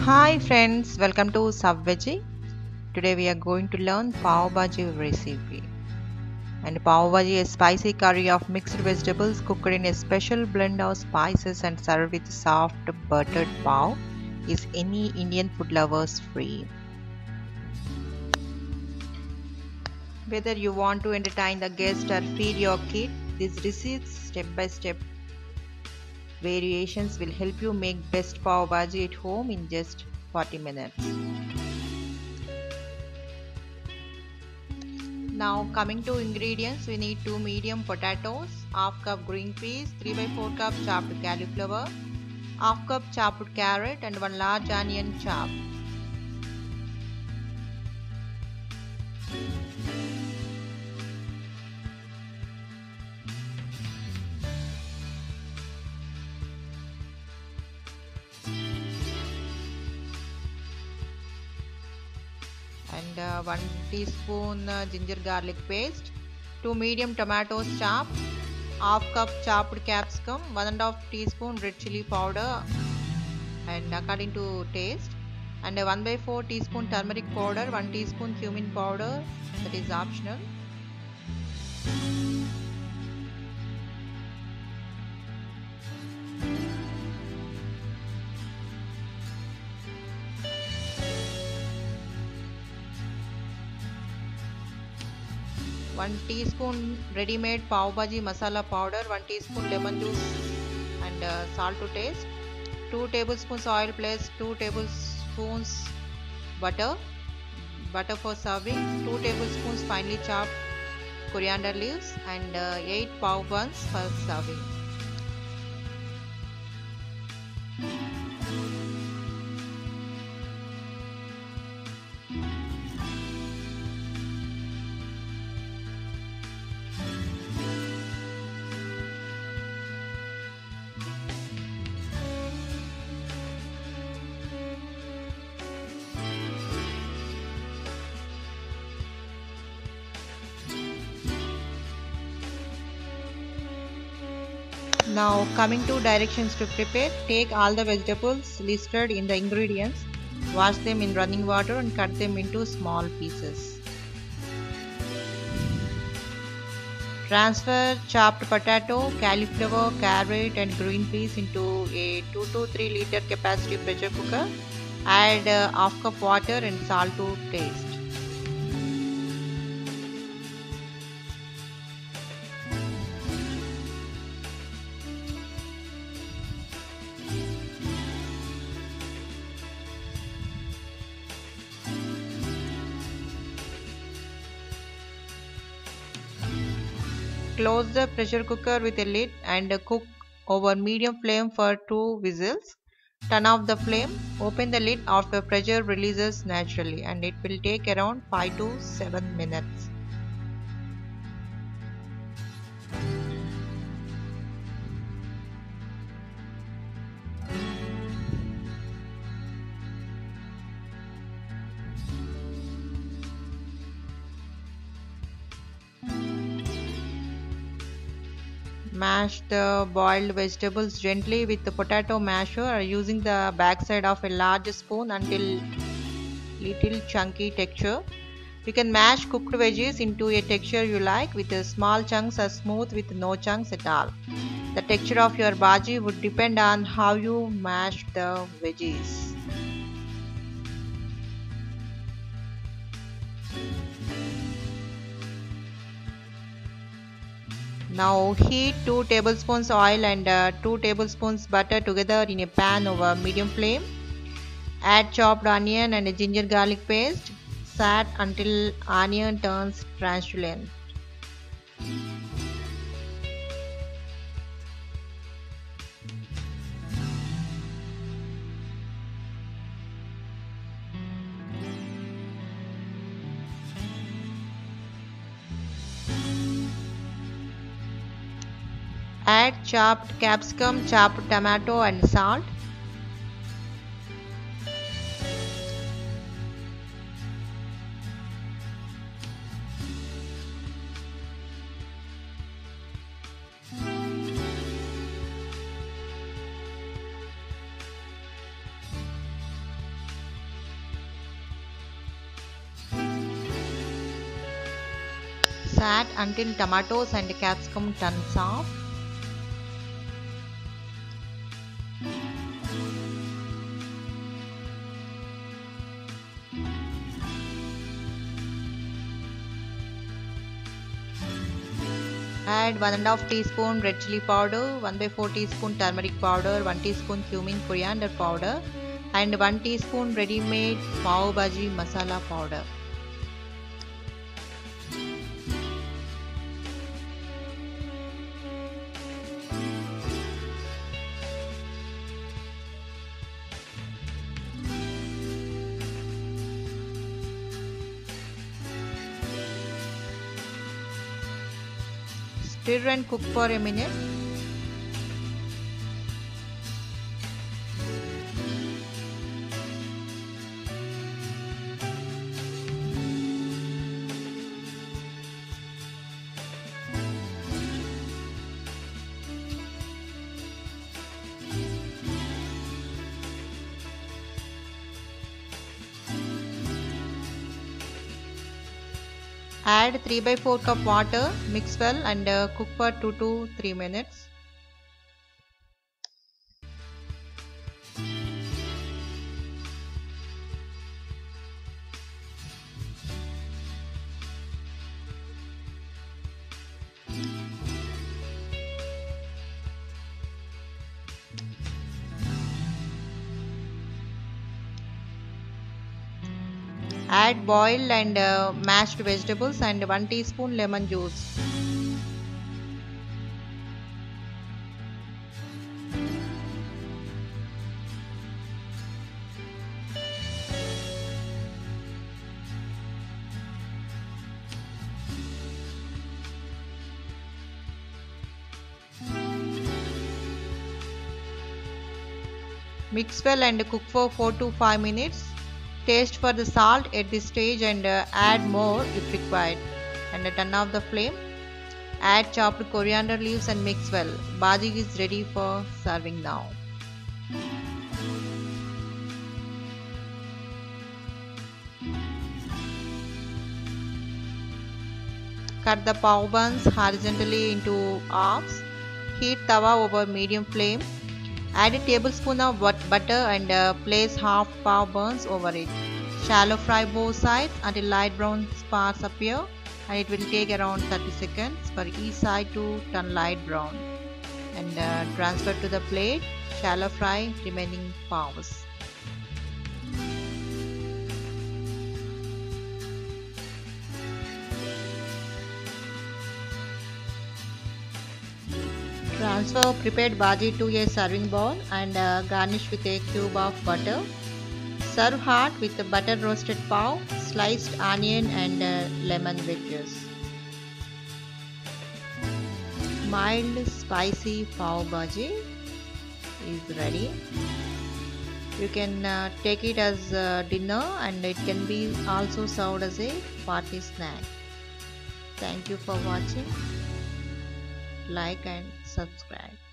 Hi friends, welcome to Sub Veggie. Today we are going to learn Pav Bhaji recipe. And Pav Bhaji is spicy curry of mixed vegetables cooked in a special blend of spices and served with soft buttered pav. Is any Indian food lovers free? Whether you want to entertain the guest or feed your kid, these recipes step by step variations will help you make best Pav Bhaji at home in just 40 minutes. Now coming to ingredients, we need 2 medium potatoes, half cup green peas, 3 by 4 cup chopped cauliflower, half cup chopped carrot and 1 large onion chopped. And 1 teaspoon ginger garlic paste, 2 medium tomatoes chopped, half cup chopped capsicum, 1.5 teaspoon red chili powder and according to taste, and 1 by 4 teaspoon turmeric powder, 1 teaspoon cumin powder, that is optional. One teaspoon ready-made pav bhaji masala powder, 1 teaspoon lemon juice and salt to taste, 2 tablespoons oil plus 2 tablespoons butter, butter for serving, 2 tablespoons finely chopped coriander leaves and 8 pav buns for serving. Now coming to directions to prepare, take all the vegetables listed in the ingredients, wash them in running water and cut them into small pieces. Transfer chopped potato, cauliflower, carrot and green peas into a 2 to 3 liter capacity pressure cooker. Add half cup water and salt to taste. Close the pressure cooker with a lid and cook over medium flame for 2 whistles. Turn off the flame, open the lid after pressure releases naturally and it will take around 5 to 7 minutes. Mash the boiled vegetables gently with the potato masher or using the backside of a large spoon until little chunky texture. You can mash cooked veggies into a texture you like with small chunks or smooth with no chunks at all. The texture of your bhaji would depend on how you mash the veggies. Now heat 2 tablespoons oil and 2 tablespoons butter together in a pan over medium flame. Add chopped onion and ginger garlic paste. Sat until onion turns translucent. Add chopped capsicum, chopped tomato and salt. Add until tomatoes and capsicum turn soft. Add 1½ teaspoon red chili powder, 1/4 teaspoon turmeric powder, 1 teaspoon cumin coriander powder, and 1 teaspoon ready-made pav bhaji masala powder. Stir and cook for a minute. Add 3/4 cup water, mix well and cook for 2 to 3 minutes. Add boiled and mashed vegetables and 1 teaspoon lemon juice. Mix well and cook for 4 to 5 minutes. Taste for the salt at this stage and add more if required. And turn off the flame. Add chopped coriander leaves and mix well. Bhaji is ready for serving now. Cut the pav buns horizontally into halves. Heat tawa over medium flame. Add a tablespoon of butter and place half pav buns over it. Shallow fry both sides until light brown sparks appear, and it will take around 30 seconds for each side to turn light brown. And transfer to the plate. Shallow fry remaining pavs. Transfer prepared bhaji to a serving bowl and garnish with a cube of butter. Serve hot with the butter roasted pav, sliced onion and lemon wedges. Mild spicy pav bhaji is ready. You can take it as dinner and it can be also served as a party snack. Thank you for watching. Like and subscribe.